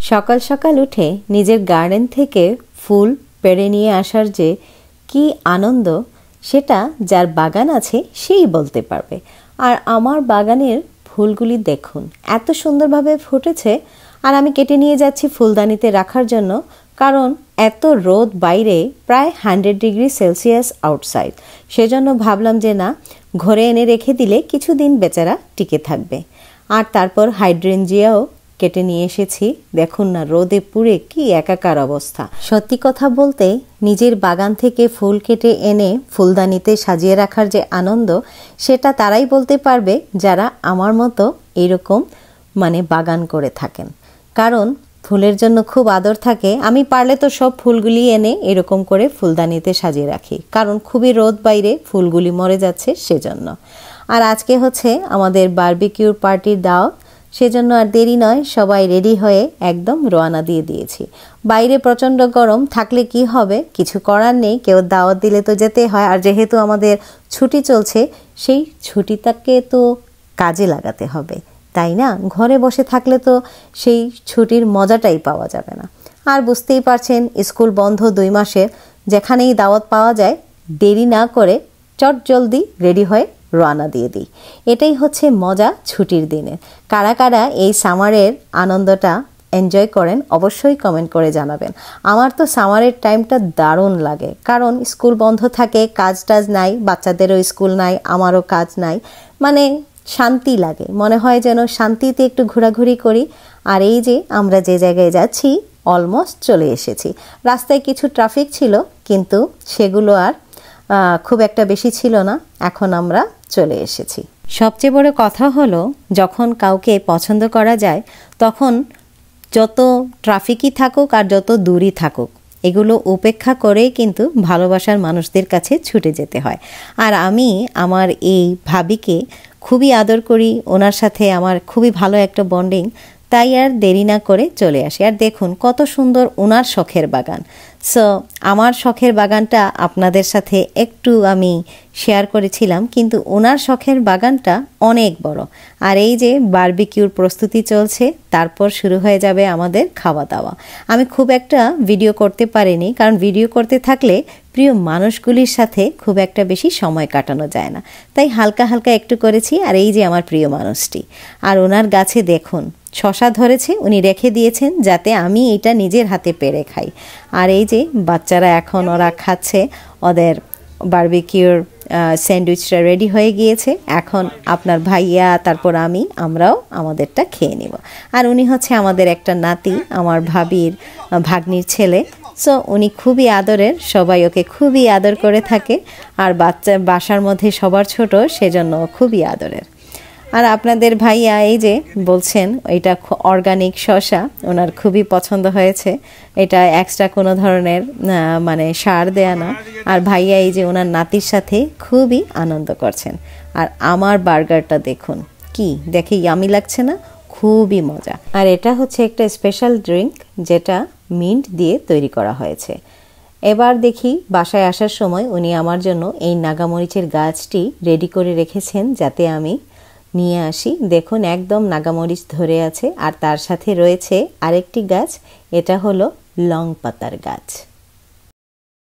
সকাল সকাল উঠে নিজের গার্ডেন থেকে ফুল পেড়ে নিয়ে আসার যে কি আনন্দ সেটা যার বাগান আছে সেই বলতে পারবে। আর আমার বাগানের ফুলগুলি দেখুন এত সুন্দরভাবে ফুটেছে, আর আমি কেটে নিয়ে যাচ্ছি ফুলদানিতে রাখার জন্য, কারণ এত রোদ বাইরে, প্রায় 100 ডিগ্রি সেলসিয়াস আউটসাইড। সেজন্য ভাবলাম যে না, ঘরে এনে রেখে দিলে কিছুদিন বেচারা টিকে থাকবে। আর তারপর হাইড্রেঞ্জিয়াও কেটে নিয়ে এসেছি। দেখুন না, রোদে পুড়ে কি একাকার অবস্থা। সত্যি কথা বলতে নিজের বাগান থেকে ফুল কেটে এনে ফুলদানিতে সাজিয়ে রাখার যে আনন্দ, সেটা তারাই বলতে পারবে যারা আমার মতো এরকম বাগান করে থাকেন। কারণ ফুলের জন্য খুব আদর থাকে। আমি পারলে তো সব ফুলগুলি এনে এরকম করে ফুলদানিতে সাজিয়ে রাখি, কারণ খুবই রোদ বাইরে, ফুলগুলি মরে যাচ্ছে সেজন্য। আর আজকে হচ্ছে আমাদের বারবিকিউর পার্টির দাওয়াত, সেজন্য আর দেরি নয়, সবাই রেডি হয়ে একদম রওনা দিয়ে দিয়েছি। বাইরে প্রচণ্ড গরম, থাকলে কি হবে, কিছু করার নেই, কেউ দাওয়াত দিলে তো যেতে হয়। আর যেহেতু আমাদের ছুটি চলছে, সেই ছুটিটাকে তো কাজে লাগাতে হবে, তাই না? ঘরে বসে থাকলে তো সেই ছুটির মজাটাই পাওয়া যাবে না। আর বুঝতেই পারছেন, স্কুল বন্ধ 2 মাসের, যেখানেই দাওয়াত পাওয়া যায় দেরি না করে চট জলদি রেডি হয়ে রওনা দিয়ে দিই। এটাই হচ্ছে মজা ছুটির দিনে। কারা কারা এই সামারের আনন্দটা এনজয় করেন অবশ্যই কমেন্ট করে জানাবেন। আমার তো সামারের টাইমটা দারুণ লাগে, কারণ স্কুল বন্ধ থাকে, কাজ টাজ নাই, বাচ্চাদেরও স্কুল নাই, আমারও কাজ নাই, শান্তি লাগে, মনে হয় যেন শান্তিতে একটু ঘোরাঘুরি করি। আর এই যে আমরা যে জায়গায় যাচ্ছি অলমোস্ট চলে এসেছি। রাস্তায় কিছু ট্রাফিক ছিল, কিন্তু সেগুলো আর খুব একটা বেশি ছিল না। এখন আমরা চলে এসেছি। সবচেয়ে বড় কথা হলো, যখন কাউকে পছন্দ করা যায়, তখন যত ট্রাফিকই থাকুক আর যত দূরই থাকুক, এগুলো উপেক্ষা করেই কিন্তু ভালোবাসার মানুষদের কাছে ছুটে যেতে হয়। আর আমি আমার এই ভাবিকে খুবই আদর করি, ওনার সাথে আমার খুবই ভালো একটা বন্ডিং, তাই আর দেরি না করে চলে আসি। আর দেখুন কত সুন্দর ওনার শখের বাগান। সো আমার শখের বাগানটা আপনাদের সাথে একটু আমি শেয়ার করেছিলাম, কিন্তু ওনার শখের বাগানটা অনেক বড়। আর এই যে বারবিকিউর প্রস্তুতি চলছে, তারপর শুরু হয়ে যাবে আমাদের খাওয়া দাওয়া। আমি খুব একটা ভিডিও করতে পারিনি, কারণ ভিডিও করতে থাকলে প্রিয় মানুষগুলির সাথে খুব একটা বেশি সময় কাটানো যায় না, তাই হালকা হালকা একটু করেছি। আর এই যে আমার প্রিয় মানুষটি, আর ওনার গাছে দেখুন শশা ধরেছে, উনি রেখে দিয়েছেন যাতে আমি এটা নিজের হাতে পেড়ে খাই। আর এই যে বাচ্চারা এখন ওরা খাচ্ছে, ওদের বারবিকিউর স্যান্ডউইচটা রেডি হয়ে গিয়েছে। এখন আপনার ভাইয়া, তারপর আমরাও আমাদেরটা খেয়ে নিব। আর উনি হচ্ছে আমাদের একটা নাতি, আমার ভাবির ভাগ্নির ছেলে। সো উনি খুবই আদরের, সবাই ওকে খুবই আদর করে থাকে। আর বাসার মধ্যে সবার ছোট, সেজন্য খুবই আদরের। আর আপনাদের ভাইয়া এই যে বলছেন এটা অর্গানিক শসা, ওনার খুবই পছন্দ হয়েছে। এটা এক্সট্রা কোনো ধরনের সার দেয়া না। আর ভাইয়া এই যে ওনার নাতির সাথে খুবই আনন্দ করছেন। আর আমার বার্গারটা দেখুন, কি দেখে ইয়ামি লাগছে না? খুবই মজা। আর এটা হচ্ছে একটা স্পেশাল ড্রিঙ্ক, যেটা মিন্ট দিয়ে তৈরি করা হয়েছে। এবার দেখি বাসায় আসার সময় উনি আমার জন্য এই নাগামরিচের গাছটি রেডি করে রেখেছেন, যাতে আমি নিয়ে আসি। দেখুন একদম নাগামরিচ ধরে আছে। আর তার সাথে রয়েছে আরেকটি গাছ, এটা হলো লং পাতার গাছ।